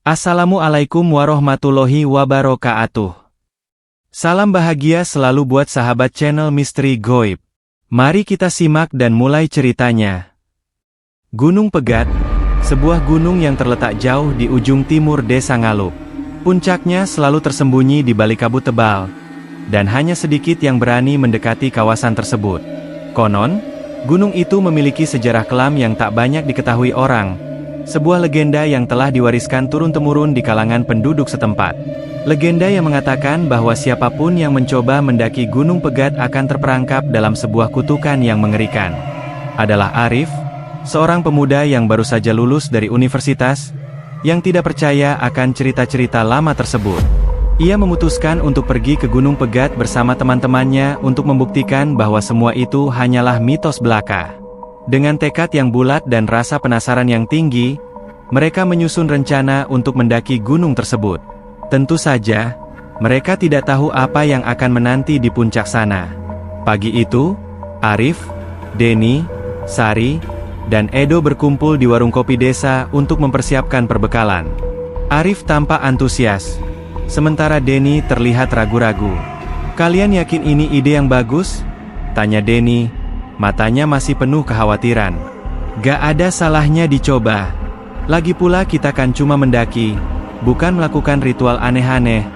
Assalamualaikum warahmatullahi wabarakatuh. Salam bahagia selalu buat sahabat channel Misteri Goib. Mari kita simak dan mulai ceritanya. Gunung Pegat, sebuah gunung yang terletak jauh di ujung timur desa Ngalup. Puncaknya selalu tersembunyi di balik kabut tebal, dan hanya sedikit yang berani mendekati kawasan tersebut. Konon, gunung itu memiliki sejarah kelam yang tak banyak diketahui orang. Sebuah legenda yang telah diwariskan turun-temurun di kalangan penduduk setempat. Legenda yang mengatakan bahwa siapapun yang mencoba mendaki Gunung Pegat akan terperangkap dalam sebuah kutukan yang mengerikan. Adalah Arif, seorang pemuda yang baru saja lulus dari universitas, yang tidak percaya akan cerita-cerita lama tersebut. Ia memutuskan untuk pergi ke Gunung Pegat bersama teman-temannya untuk membuktikan bahwa semua itu hanyalah mitos belaka. Dengan tekad yang bulat dan rasa penasaran yang tinggi, mereka menyusun rencana untuk mendaki gunung tersebut. Tentu saja, mereka tidak tahu apa yang akan menanti di puncak sana. Pagi itu, Arif, Denny, Sari, dan Edo berkumpul di warung kopi desa untuk mempersiapkan perbekalan. Arif tampak antusias, sementara Denny terlihat ragu-ragu. "Kalian yakin ini ide yang bagus?" tanya Denny. Matanya masih penuh kekhawatiran. "Gak ada salahnya dicoba. Lagi pula kita kan cuma mendaki, bukan melakukan ritual aneh-aneh,"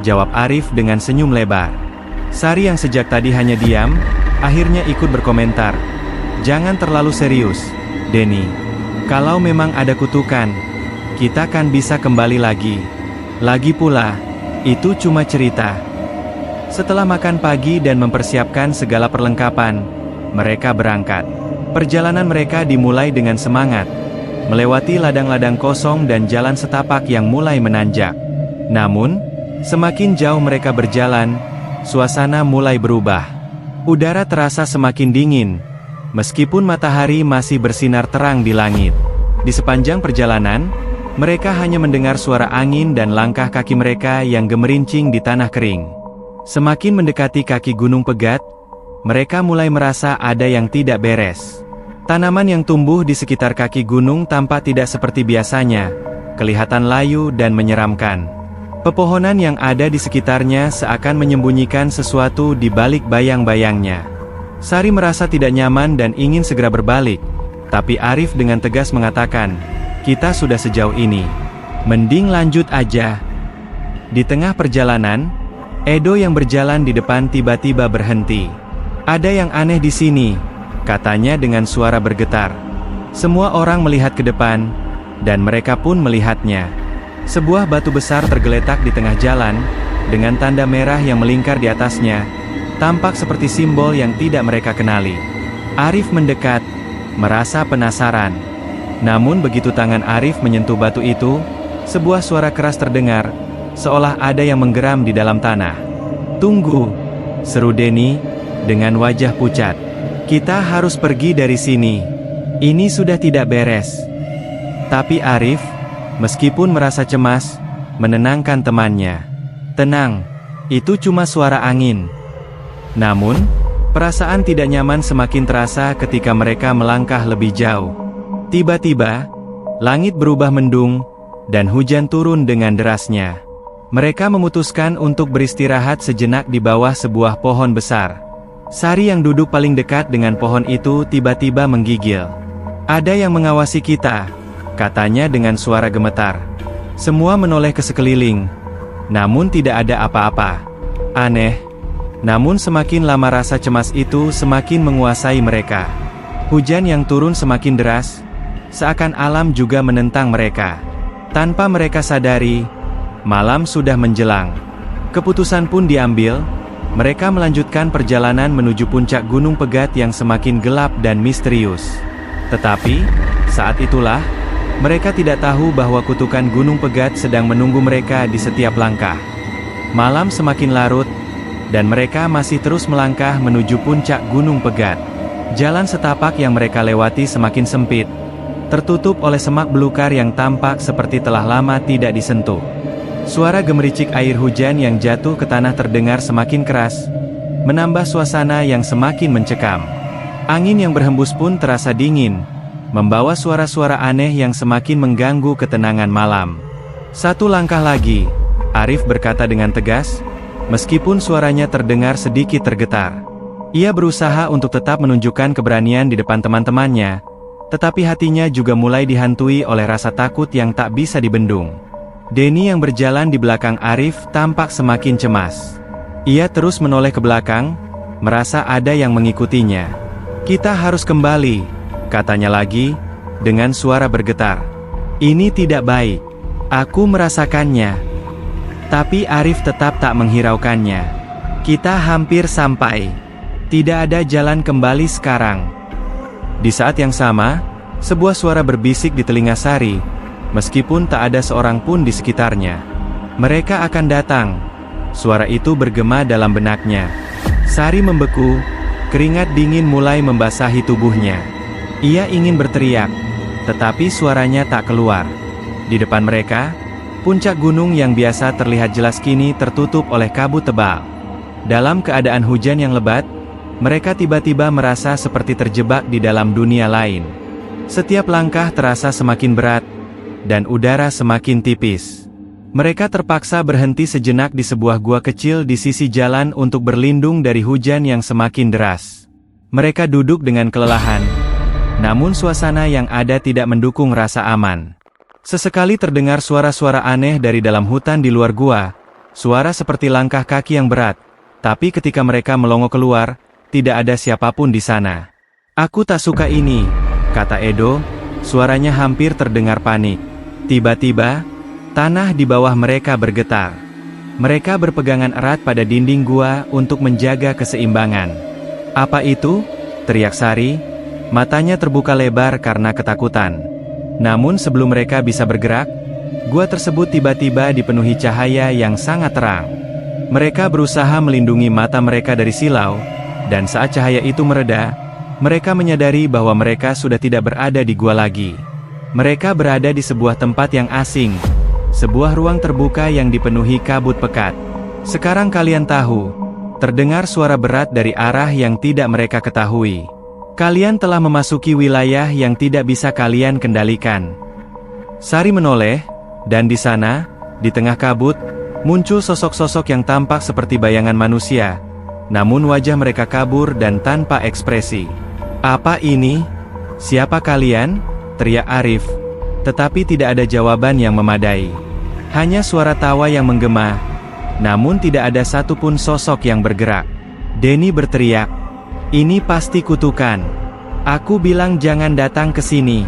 jawab Arif dengan senyum lebar. Sari yang sejak tadi hanya diam, akhirnya ikut berkomentar. "Jangan terlalu serius, Denny. Kalau memang ada kutukan, kita kan bisa kembali lagi. Lagi pula, itu cuma cerita." Setelah makan pagi dan mempersiapkan segala perlengkapan, mereka berangkat. Perjalanan mereka dimulai dengan semangat, melewati ladang-ladang kosong dan jalan setapak yang mulai menanjak. Namun, semakin jauh mereka berjalan, suasana mulai berubah. Udara terasa semakin dingin, meskipun matahari masih bersinar terang di langit. Di sepanjang perjalanan, mereka hanya mendengar suara angin dan langkah kaki mereka yang gemerincing di tanah kering. Semakin mendekati kaki Gunung Pegat, mereka mulai merasa ada yang tidak beres. Tanaman yang tumbuh di sekitar kaki gunung tampak tidak seperti biasanya, kelihatan layu dan menyeramkan. Pepohonan yang ada di sekitarnya seakan menyembunyikan sesuatu di balik bayang-bayangnya. Sari merasa tidak nyaman dan ingin segera berbalik, tapi Arif dengan tegas mengatakan, "Kita sudah sejauh ini, mending lanjut aja." Di tengah perjalanan, Edo yang berjalan di depan tiba-tiba berhenti. "Ada yang aneh di sini," katanya dengan suara bergetar. Semua orang melihat ke depan, dan mereka pun melihatnya. Sebuah batu besar tergeletak di tengah jalan, dengan tanda merah yang melingkar di atasnya, tampak seperti simbol yang tidak mereka kenali. Arif mendekat, merasa penasaran. Namun begitu tangan Arif menyentuh batu itu, sebuah suara keras terdengar, seolah ada yang menggeram di dalam tanah. "Tunggu," seru Denny dengan wajah pucat. "Kita harus pergi dari sini. Ini sudah tidak beres." Tapi Arif, meskipun merasa cemas, menenangkan temannya. "Tenang, itu cuma suara angin." Namun, perasaan tidak nyaman semakin terasa ketika mereka melangkah lebih jauh. Tiba-tiba, langit berubah mendung, dan hujan turun dengan derasnya. Mereka memutuskan untuk beristirahat sejenak di bawah sebuah pohon besar. Sari yang duduk paling dekat dengan pohon itu tiba-tiba menggigil. "Ada yang mengawasi kita," katanya dengan suara gemetar. Semua menoleh ke sekeliling, namun tidak ada apa-apa. Aneh, namun semakin lama rasa cemas itu semakin menguasai mereka. Hujan yang turun semakin deras, seakan alam juga menentang mereka. Tanpa mereka sadari, malam sudah menjelang. Keputusan pun diambil. Mereka melanjutkan perjalanan menuju puncak Gunung Pegat yang semakin gelap dan misterius. Tetapi, saat itulah, mereka tidak tahu bahwa kutukan Gunung Pegat sedang menunggu mereka di setiap langkah. Malam semakin larut, dan mereka masih terus melangkah menuju puncak Gunung Pegat. Jalan setapak yang mereka lewati semakin sempit, tertutup oleh semak belukar yang tampak seperti telah lama tidak disentuh. Suara gemericik air hujan yang jatuh ke tanah terdengar semakin keras, menambah suasana yang semakin mencekam. Angin yang berhembus pun terasa dingin, membawa suara-suara aneh yang semakin mengganggu ketenangan malam. Satu langkah lagi, Arif berkata dengan tegas, meskipun suaranya terdengar sedikit tergetar. Ia berusaha untuk tetap menunjukkan keberanian di depan teman-temannya, tetapi hatinya juga mulai dihantui oleh rasa takut yang tak bisa dibendung. Denny yang berjalan di belakang Arif tampak semakin cemas. Ia terus menoleh ke belakang, merasa ada yang mengikutinya. "Kita harus kembali," katanya lagi, dengan suara bergetar. "Ini tidak baik. Aku merasakannya." Tapi Arif tetap tak menghiraukannya. "Kita hampir sampai. Tidak ada jalan kembali sekarang." Di saat yang sama, sebuah suara berbisik di telinga Sari, meskipun tak ada seorang pun di sekitarnya. "Mereka akan datang." Suara itu bergema dalam benaknya. Sari membeku, keringat dingin mulai membasahi tubuhnya. Ia ingin berteriak, tetapi suaranya tak keluar. Di depan mereka, puncak gunung yang biasa terlihat jelas kini tertutup oleh kabut tebal. Dalam keadaan hujan yang lebat, mereka tiba-tiba merasa seperti terjebak di dalam dunia lain. Setiap langkah terasa semakin berat, dan udara semakin tipis. Mereka terpaksa berhenti sejenak di sebuah gua kecil di sisi jalan untuk berlindung dari hujan yang semakin deras. Mereka duduk dengan kelelahan, namun suasana yang ada tidak mendukung rasa aman. Sesekali terdengar suara-suara aneh dari dalam hutan di luar gua, suara seperti langkah kaki yang berat, tapi ketika mereka melongo keluar, tidak ada siapapun di sana. "Aku tak suka ini," kata Edo, suaranya hampir terdengar panik. Tiba-tiba, tanah di bawah mereka bergetar. Mereka berpegangan erat pada dinding gua untuk menjaga keseimbangan. "Apa itu?" teriak Sari, matanya terbuka lebar karena ketakutan. Namun sebelum mereka bisa bergerak, gua tersebut tiba-tiba dipenuhi cahaya yang sangat terang. Mereka berusaha melindungi mata mereka dari silau, dan saat cahaya itu mereda, mereka menyadari bahwa mereka sudah tidak berada di gua lagi. Mereka berada di sebuah tempat yang asing, sebuah ruang terbuka yang dipenuhi kabut pekat. "Sekarang kalian tahu," terdengar suara berat dari arah yang tidak mereka ketahui. "Kalian telah memasuki wilayah yang tidak bisa kalian kendalikan." Sari menoleh, dan di sana, di tengah kabut, muncul sosok-sosok yang tampak seperti bayangan manusia. Namun wajah mereka kabur dan tanpa ekspresi. "Apa ini? Siapa kalian?" teriak Arif. Tetapi tidak ada jawaban yang memadai. Hanya suara tawa yang menggema, namun tidak ada satupun sosok yang bergerak. Denny berteriak, "Ini pasti kutukan. Aku bilang jangan datang ke sini."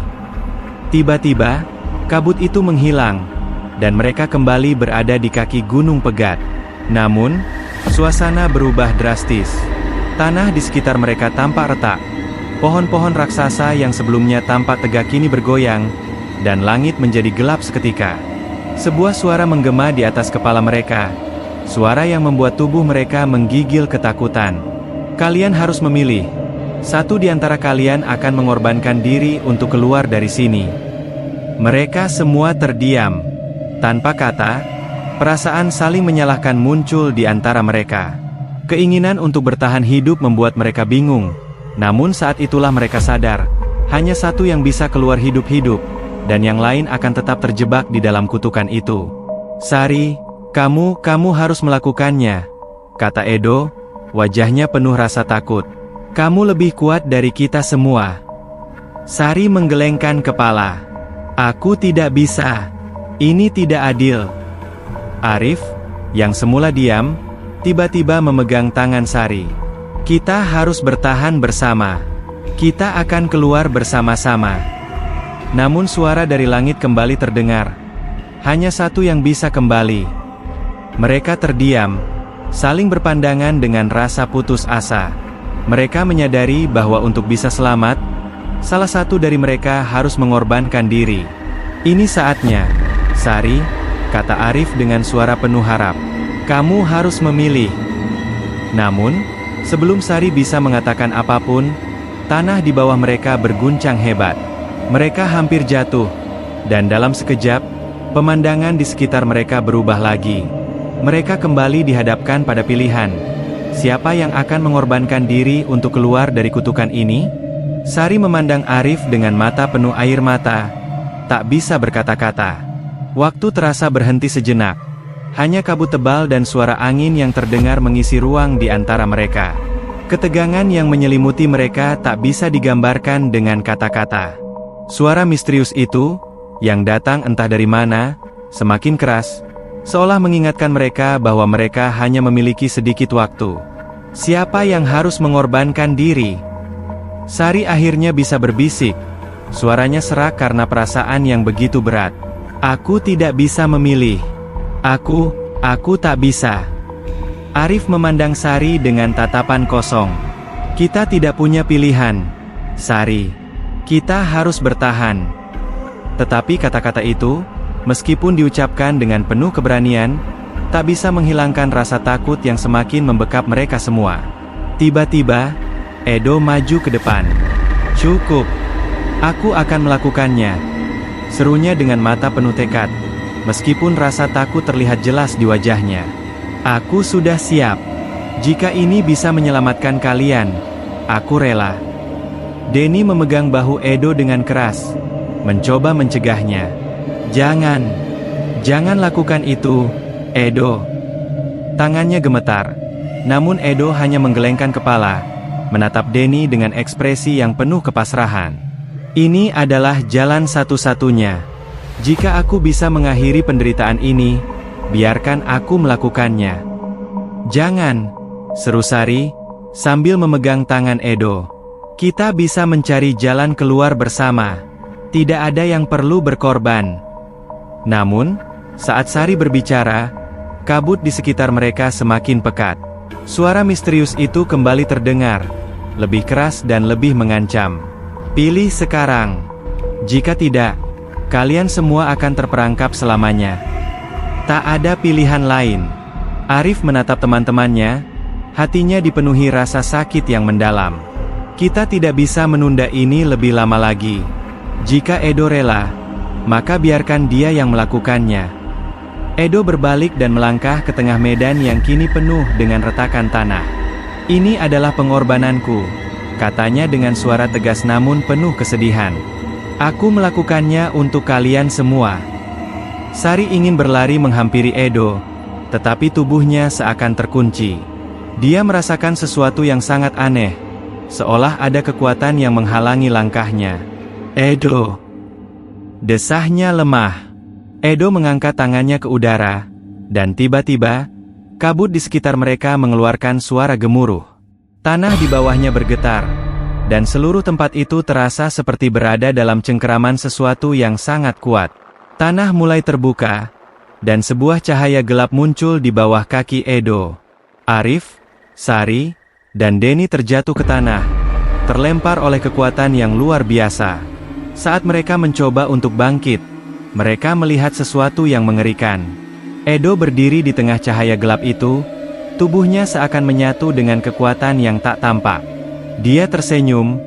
Tiba-tiba, kabut itu menghilang, dan mereka kembali berada di kaki Gunung Pegat. Namun, suasana berubah drastis. Tanah di sekitar mereka tampak retak. Pohon-pohon raksasa yang sebelumnya tampak tegak kini bergoyang, dan langit menjadi gelap seketika. Sebuah suara menggema di atas kepala mereka. Suara yang membuat tubuh mereka menggigil ketakutan. "Kalian harus memilih. Satu di antara kalian akan mengorbankan diri untuk keluar dari sini." Mereka semua terdiam. Tanpa kata, perasaan saling menyalahkan muncul di antara mereka. Keinginan untuk bertahan hidup membuat mereka bingung. Namun saat itulah mereka sadar, hanya satu yang bisa keluar hidup-hidup, dan yang lain akan tetap terjebak di dalam kutukan itu. "Sari, kamu harus melakukannya," kata Edo, wajahnya penuh rasa takut. "Kamu lebih kuat dari kita semua." Sari menggelengkan kepala. "Aku tidak bisa. Ini tidak adil." Arif, yang semula diam, tiba-tiba memegang tangan Sari. "Kita harus bertahan bersama. Kita akan keluar bersama-sama." Namun suara dari langit kembali terdengar. Hanya satu yang bisa kembali. Mereka terdiam, saling berpandangan dengan rasa putus asa. Mereka menyadari bahwa untuk bisa selamat, salah satu dari mereka harus mengorbankan diri. "Ini saatnya, Sari," kata Arif dengan suara penuh harap. "Kamu harus memilih." Namun, sebelum Sari bisa mengatakan apapun, tanah di bawah mereka berguncang hebat. Mereka hampir jatuh, dan dalam sekejap, pemandangan di sekitar mereka berubah lagi. Mereka kembali dihadapkan pada pilihan. Siapa yang akan mengorbankan diri untuk keluar dari kutukan ini? Sari memandang Arif dengan mata penuh air mata, tak bisa berkata-kata. Waktu terasa berhenti sejenak. Hanya kabut tebal dan suara angin yang terdengar mengisi ruang di antara mereka. Ketegangan yang menyelimuti mereka tak bisa digambarkan dengan kata-kata. Suara misterius itu, yang datang entah dari mana, semakin keras, seolah mengingatkan mereka bahwa mereka hanya memiliki sedikit waktu. Siapa yang harus mengorbankan diri? Sari akhirnya bisa berbisik. Suaranya serak karena perasaan yang begitu berat. Aku tidak bisa memilih. Aku tak bisa. Arif memandang Sari dengan tatapan kosong. Kita tidak punya pilihan, Sari. Kita harus bertahan. Tetapi kata-kata itu, meskipun diucapkan dengan penuh keberanian, tak bisa menghilangkan rasa takut yang semakin membekap mereka semua. Tiba-tiba, Edo maju ke depan. Cukup. Aku akan melakukannya. Serunya dengan mata penuh tekad, meskipun rasa takut terlihat jelas di wajahnya. Aku sudah siap. Jika ini bisa menyelamatkan kalian, aku rela. Denny memegang bahu Edo dengan keras, mencoba mencegahnya. Jangan lakukan itu, Edo. Tangannya gemetar, namun Edo hanya menggelengkan kepala, menatap Denny dengan ekspresi yang penuh kepasrahan. Ini adalah jalan satu-satunya. Jika aku bisa mengakhiri penderitaan ini, biarkan aku melakukannya. Jangan, seru Sari, sambil memegang tangan Edo. Kita bisa mencari jalan keluar bersama. Tidak ada yang perlu berkorban. Namun, saat Sari berbicara, kabut di sekitar mereka semakin pekat. Suara misterius itu kembali terdengar, lebih keras dan lebih mengancam. Pilih sekarang. Jika tidak, kalian semua akan terperangkap selamanya. Tak ada pilihan lain. Arif menatap teman-temannya, hatinya dipenuhi rasa sakit yang mendalam. Kita tidak bisa menunda ini lebih lama lagi. Jika Edo rela, maka biarkan dia yang melakukannya. Edo berbalik dan melangkah ke tengah medan yang kini penuh dengan retakan tanah. Ini adalah pengorbananku, katanya dengan suara tegas namun penuh kesedihan. Aku melakukannya untuk kalian semua. Sari ingin berlari menghampiri Edo, tetapi tubuhnya seakan terkunci. Dia merasakan sesuatu yang sangat aneh, seolah ada kekuatan yang menghalangi langkahnya. Edo. Desahnya lemah. Edo mengangkat tangannya ke udara, dan tiba-tiba, kabut di sekitar mereka mengeluarkan suara gemuruh. Tanah di bawahnya bergetar, dan seluruh tempat itu terasa seperti berada dalam cengkeraman sesuatu yang sangat kuat. Tanah mulai terbuka, dan sebuah cahaya gelap muncul di bawah kaki Edo. Arif, Sari, dan Denny terjatuh ke tanah, terlempar oleh kekuatan yang luar biasa. Saat mereka mencoba untuk bangkit, mereka melihat sesuatu yang mengerikan. Edo berdiri di tengah cahaya gelap itu, tubuhnya seakan menyatu dengan kekuatan yang tak tampak. Dia tersenyum,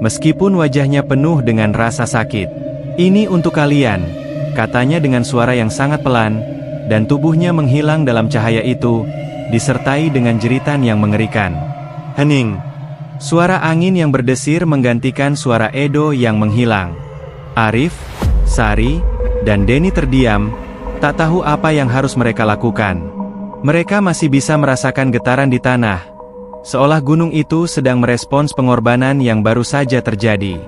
meskipun wajahnya penuh dengan rasa sakit. Ini untuk kalian, katanya dengan suara yang sangat pelan, dan tubuhnya menghilang dalam cahaya itu, disertai dengan jeritan yang mengerikan. Hening. Suara angin yang berdesir menggantikan suara Edo yang menghilang. Arif, Sari, dan Denny terdiam, tak tahu apa yang harus mereka lakukan. Mereka masih bisa merasakan getaran di tanah, seolah gunung itu sedang merespons pengorbanan yang baru saja terjadi.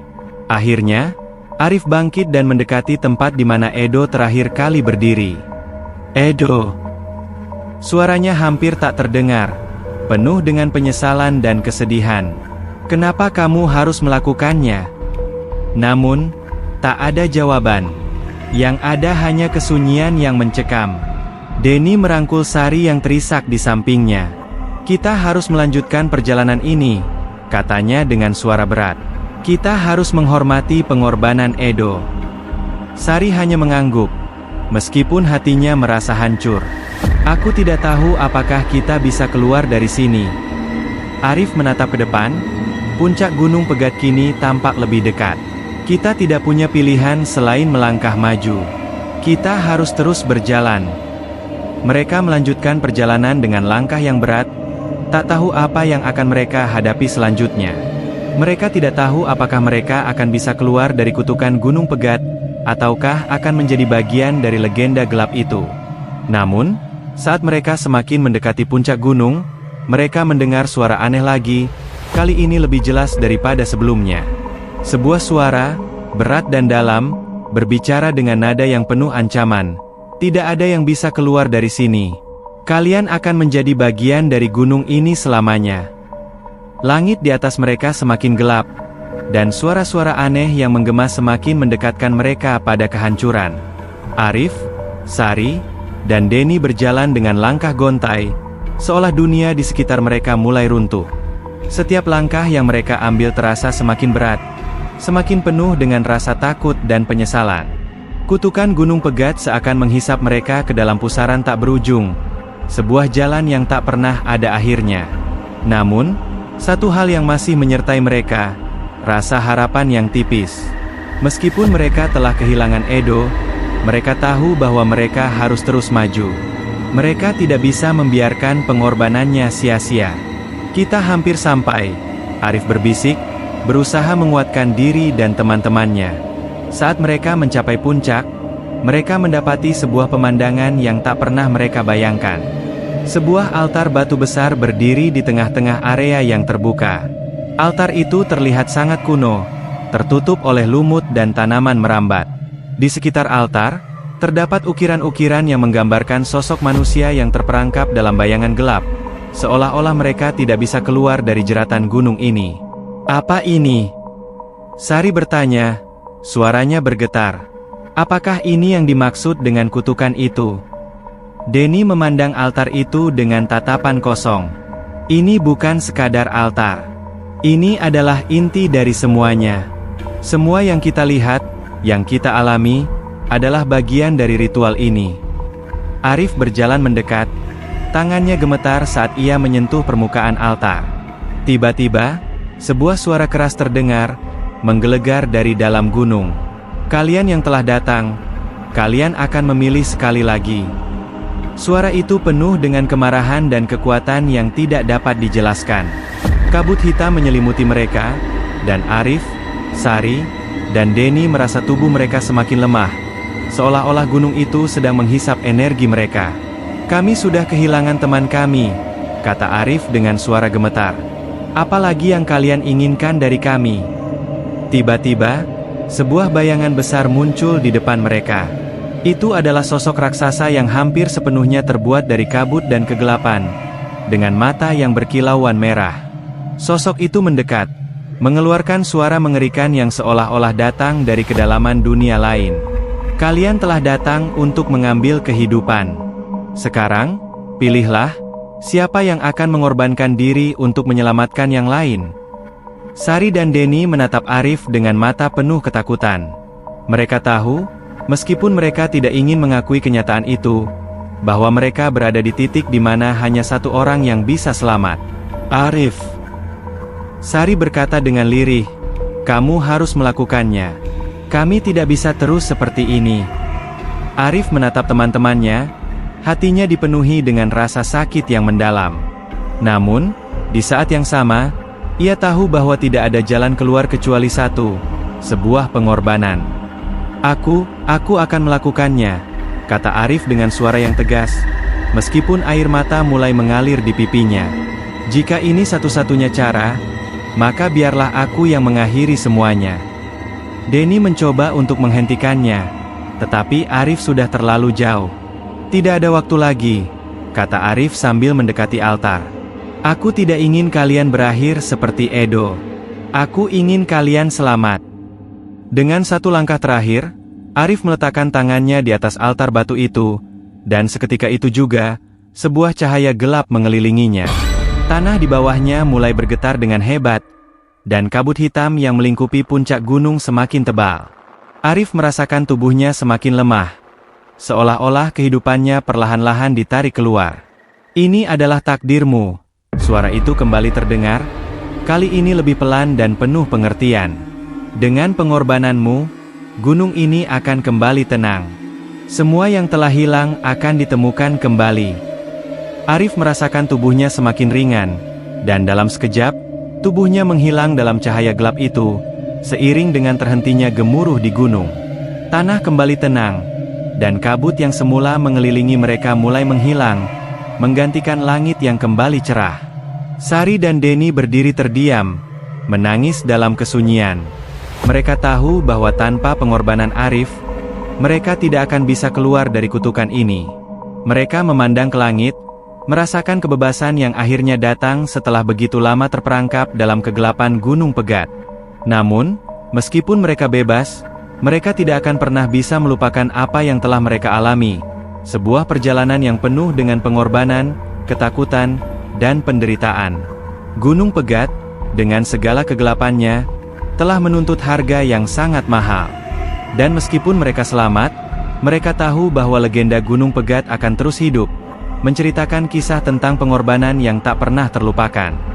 Akhirnya, Arif bangkit dan mendekati tempat di mana Edo terakhir kali berdiri. Edo. Suaranya hampir tak terdengar, penuh dengan penyesalan dan kesedihan. Kenapa kamu harus melakukannya? Namun, tak ada jawaban. Yang ada hanya kesunyian yang mencekam. Denny merangkul Sari yang terisak di sampingnya. Kita harus melanjutkan perjalanan ini, katanya dengan suara berat. Kita harus menghormati pengorbanan Edo. Sari hanya mengangguk, meskipun hatinya merasa hancur. Aku tidak tahu apakah kita bisa keluar dari sini. Arif menatap ke depan, puncak gunung Pegat kini tampak lebih dekat. Kita tidak punya pilihan selain melangkah maju. Kita harus terus berjalan. Mereka melanjutkan perjalanan dengan langkah yang berat, tak tahu apa yang akan mereka hadapi selanjutnya. Mereka tidak tahu apakah mereka akan bisa keluar dari kutukan Gunung Pegat, ataukah akan menjadi bagian dari legenda gelap itu. Namun, saat mereka semakin mendekati puncak gunung, mereka mendengar suara aneh lagi, kali ini lebih jelas daripada sebelumnya. Sebuah suara, berat dan dalam, berbicara dengan nada yang penuh ancaman. Tidak ada yang bisa keluar dari sini. Kalian akan menjadi bagian dari gunung ini selamanya. Langit di atas mereka semakin gelap, dan suara-suara aneh yang menggema semakin mendekatkan mereka pada kehancuran. Arif, Sari, dan Denny berjalan dengan langkah gontai, seolah dunia di sekitar mereka mulai runtuh. Setiap langkah yang mereka ambil terasa semakin berat, semakin penuh dengan rasa takut dan penyesalan. Kutukan Gunung Pegat seakan menghisap mereka ke dalam pusaran tak berujung, sebuah jalan yang tak pernah ada akhirnya. Namun, satu hal yang masih menyertai mereka, rasa harapan yang tipis. Meskipun mereka telah kehilangan Edo, mereka tahu bahwa mereka harus terus maju. Mereka tidak bisa membiarkan pengorbanannya sia-sia. Kita hampir sampai, Arif berbisik, berusaha menguatkan diri dan teman-temannya. Saat mereka mencapai puncak, mereka mendapati sebuah pemandangan yang tak pernah mereka bayangkan. Sebuah altar batu besar berdiri di tengah-tengah area yang terbuka. Altar itu terlihat sangat kuno, tertutup oleh lumut dan tanaman merambat. Di sekitar altar, terdapat ukiran-ukiran yang menggambarkan sosok manusia yang terperangkap dalam bayangan gelap, seolah-olah mereka tidak bisa keluar dari jeratan gunung ini. Apa ini? Sari bertanya, suaranya bergetar. Apakah ini yang dimaksud dengan kutukan itu? Denny memandang altar itu dengan tatapan kosong. Ini bukan sekadar altar. Ini adalah inti dari semuanya. Semua yang kita lihat, yang kita alami, adalah bagian dari ritual ini. Arif berjalan mendekat, tangannya gemetar saat ia menyentuh permukaan altar. Tiba-tiba, sebuah suara keras terdengar, menggelegar dari dalam gunung. Kalian yang telah datang, kalian akan memilih sekali lagi. Suara itu penuh dengan kemarahan dan kekuatan yang tidak dapat dijelaskan. Kabut hitam menyelimuti mereka, dan Arif, Sari, dan Denny merasa tubuh mereka semakin lemah, seolah-olah gunung itu sedang menghisap energi mereka. Kami sudah kehilangan teman kami, kata Arif dengan suara gemetar. Apalagi yang kalian inginkan dari kami? Tiba-tiba, sebuah bayangan besar muncul di depan mereka. Itu adalah sosok raksasa yang hampir sepenuhnya terbuat dari kabut dan kegelapan, dengan mata yang berkilauan merah. Sosok itu mendekat, mengeluarkan suara mengerikan yang seolah-olah datang dari kedalaman dunia lain. Kalian telah datang untuk mengambil kehidupan. Sekarang, pilihlah, siapa yang akan mengorbankan diri untuk menyelamatkan yang lain. Sari dan Denny menatap Arif dengan mata penuh ketakutan. Mereka tahu, meskipun mereka tidak ingin mengakui kenyataan itu, bahwa mereka berada di titik di mana hanya satu orang yang bisa selamat. Arif. Sari berkata dengan lirih, kamu harus melakukannya. Kami tidak bisa terus seperti ini. Arif menatap teman-temannya, hatinya dipenuhi dengan rasa sakit yang mendalam. Namun, di saat yang sama, ia tahu bahwa tidak ada jalan keluar kecuali satu, sebuah pengorbanan. Aku akan melakukannya, kata Arif dengan suara yang tegas, meskipun air mata mulai mengalir di pipinya. Jika ini satu-satunya cara, maka biarlah aku yang mengakhiri semuanya. Denny mencoba untuk menghentikannya, tetapi Arif sudah terlalu jauh. Tidak ada waktu lagi, kata Arif sambil mendekati altar. Aku tidak ingin kalian berakhir seperti Edo. Aku ingin kalian selamat. Dengan satu langkah terakhir, Arif meletakkan tangannya di atas altar batu itu, dan seketika itu juga, sebuah cahaya gelap mengelilinginya. Tanah di bawahnya mulai bergetar dengan hebat, dan kabut hitam yang melingkupi puncak gunung semakin tebal. Arif merasakan tubuhnya semakin lemah, seolah-olah kehidupannya perlahan-lahan ditarik keluar. Ini adalah takdirmu. Suara itu kembali terdengar, kali ini lebih pelan dan penuh pengertian. Dengan pengorbananmu, gunung ini akan kembali tenang. Semua yang telah hilang akan ditemukan kembali. Arif merasakan tubuhnya semakin ringan, dan dalam sekejap, tubuhnya menghilang dalam cahaya gelap itu, seiring dengan terhentinya gemuruh di gunung. Tanah kembali tenang, dan kabut yang semula mengelilingi mereka mulai menghilang, menggantikan langit yang kembali cerah. Sari dan Denny berdiri terdiam, menangis dalam kesunyian. Mereka tahu bahwa tanpa pengorbanan Arif, mereka tidak akan bisa keluar dari kutukan ini. Mereka memandang ke langit, merasakan kebebasan yang akhirnya datang setelah begitu lama terperangkap dalam kegelapan Gunung Pegat. Namun, meskipun mereka bebas, mereka tidak akan pernah bisa melupakan apa yang telah mereka alami. Sebuah perjalanan yang penuh dengan pengorbanan, ketakutan, dan penderitaan. Gunung Pegat, dengan segala kegelapannya, telah menuntut harga yang sangat mahal. Dan meskipun mereka selamat, mereka tahu bahwa legenda Gunung Pegat akan terus hidup, menceritakan kisah tentang pengorbanan yang tak pernah terlupakan.